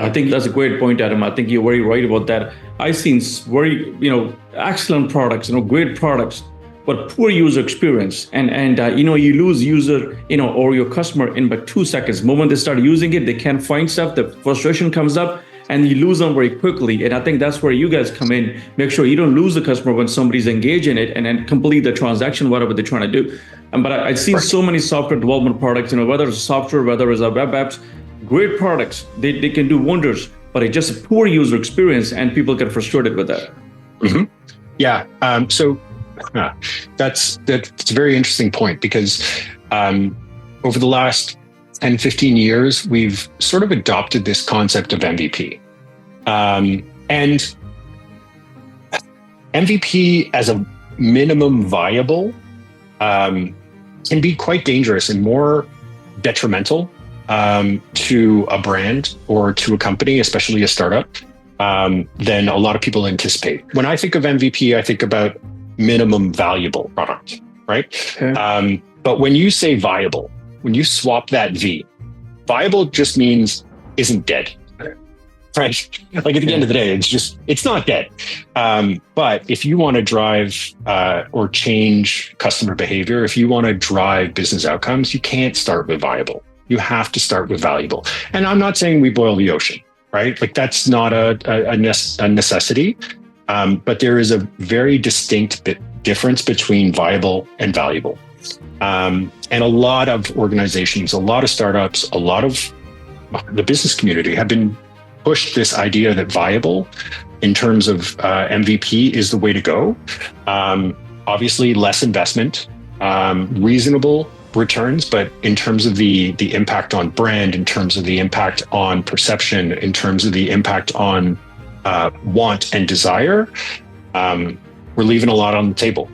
I think that's a great point, Adam. I think you're very right about that. I've seen very, excellent products, great products, but poor user experience. And you lose user, or your customer in about 2 seconds. The moment they start using it, they can't find stuff. The frustration comes up, and you lose them very quickly. And I think that's where you guys come in. Make sure you don't lose the customer when somebody's engaged in it, and then complete the transaction, whatever they're trying to do. But I've seen so many software development products, whether it's software, whether it's a web apps, great products. They can do wonders, but it's just a poor user experience, and people get frustrated with that. Mm-hmm. Yeah. So that's a very interesting point, because over the last 10, 15 years, we've sort of adopted this concept of MVP. And MVP as a minimum viable can be quite dangerous and more detrimental to a brand or to a company, especially a startup, than a lot of people anticipate. When I think of MVP, I think about minimum valuable product, right? Okay. But when you say viable, when you swap that V, viable just means isn't dead, right? Like at the end of the day, it's not dead. But if you want to drive or change customer behavior, if you want to drive business outcomes, you can't start with viable. You have to start with valuable. And I'm not saying we boil the ocean, right? Like that's not a necessity. But there is a very distinct difference between viable and valuable. And a lot of organizations, a lot of startups, a lot of the business community have been pushed this idea that viable in terms of MVP is the way to go. Obviously, less investment, reasonable returns, but in terms of the impact on brand, in terms of the impact on perception, in terms of the impact on want and desire, we're leaving a lot on the table.